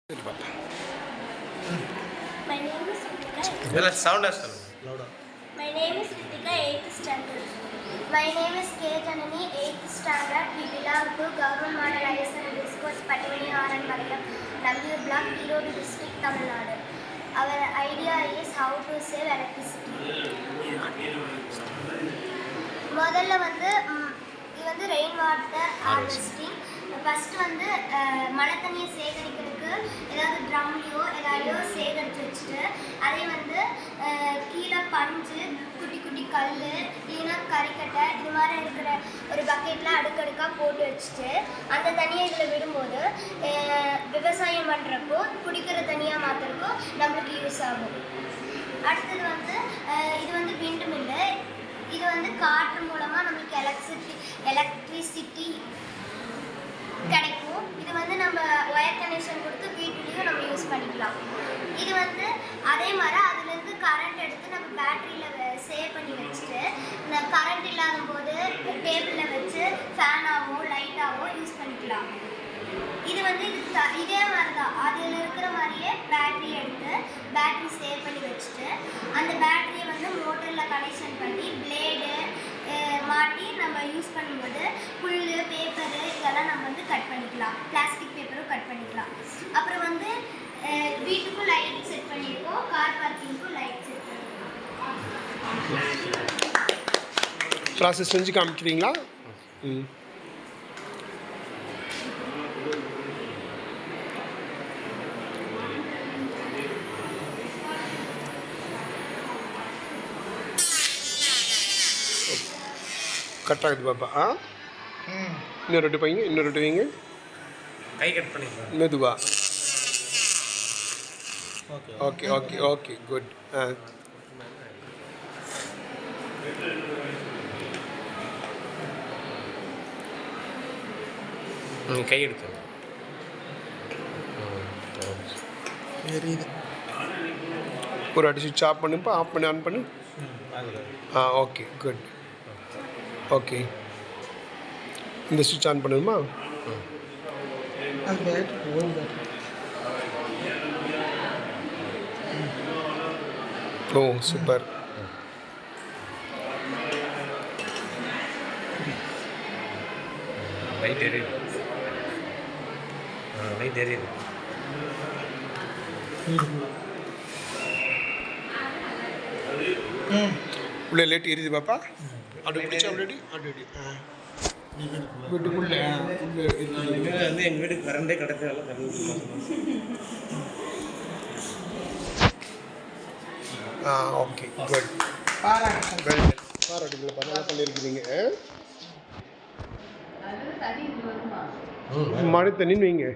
My name is Ritika. Well, sound as well. My name is Ritika, 8th standard. My name is K. Janani, 8th standard. We belong to Government Model Higher Secondary School, Pattimani R. Malayam, Nambur Block, Erode District, Tamil Nadu. Our idea is how to save electricity. முதல்ல வந்து இது வந்து rain water harvesting. First வந்து மழை தண்ணியை சேகரிக்கிறதுக்கு ஏதாவது ட்ரம்லையோ ஏதாவதோ சேகரித்து வச்சுட்டு அதே வந்து கீழே பஞ்சு குட்டி குட்டி கல் இல்லைன்னா கறிக்கட்டை இது மாதிரி இருக்கிற ஒரு பக்கெட்டில் அடுக்கடுக்காக போட்டு வச்சுட்டு அந்த தண்ணியை இதில் விடும்போது விவசாயம் பண்ணுறப்போ குடிக்கிற தண்ணியாக மாற்றுறப்போ நம்மளுக்கு யூஸ் ஆகும். அடுத்தது வந்து இது வந்து விண்டு மில்லு. இது வந்து காற்று மூலமாக நம்மளுக்கு எலக்ட்ரிசிட்டி கிடைக்கும். இது வந்து நம்ம ஒயர் கனெக்ஷன் கொடுத்து வீட்டுலேயும் நம்ம யூஸ் பண்ணிக்கலாம். இது வந்து அதே மாதிரி அதுலேருந்து கரண்ட் எடுத்து நம்ம பேட்டரியில் சேவ் பண்ணி வச்சுட்டு கரண்ட் இல்லாத போது டேபிளில் வச்சு ஃபேனாகவும் லைட்டாகவும் யூஸ் பண்ணிக்கலாம். இது வந்து இதே மாதிரி தான் அதில் இருக்கிற மாதிரியே பேட்டரி எடுத்து பேட்டரி சேவ் பண்ணி வச்சுட்டு அந்த பேட்டரியை வந்து மோட்டரில் கனெக்ஷன் பண்ணி பிளேடு மாட்டி நம்ம யூஸ் பண்ணும்போது புல் பேப்பரு இதெல்லாம் நம்ம வந்து கட் பண்ணிக்கலாம். பிளாஸ்டிக் பேப்பரும் கட் பண்ணிக்கலாம். அப்புறம் வந்து வீட்டுக்கும் லைட் செட் பண்ணியிருக்கோம், கார் பார்க்கிங்க்கும் லைட் செட் பண்ணியிருக்கோம். ப்ராசஸ் செஞ்சு காமிக்கிறீங்களா? கட் ஆகுது பாப்பா. இன்னொரு ரெட்டு பையங்க, இன்னொரு ரெட்டு வைங்க. கை கட் பண்ணிக்கலாம் மெதுவா. Okay okay okay good. கை எடுத்து ஒரு அடி சுவிட்ச் ஆஃப் பண்ணுப்பா, ஆஃப் பண்ணி ஆன் பண்ணு. Okay good. ஓகே இந்த சுவிட்ச் ஆன் பண்ணணுமா? ஓ சூப்பர். லைட் எரியுது. லைட் எரியுது. உள்ளே லேட் எரியுது பாப்பா. அப்படி பிடிச்சா ஆல்ரெடி வீட்டுக்குள்ளே வந்து எங்கள் வீட்டுக்கு கரண்டே கிடக்கிறதால ஓகே குட். பாராட்டுங்களை நல்லா பண்ணியிருக்கிறீங்க. மழை தண்ணின்னு வைங்க.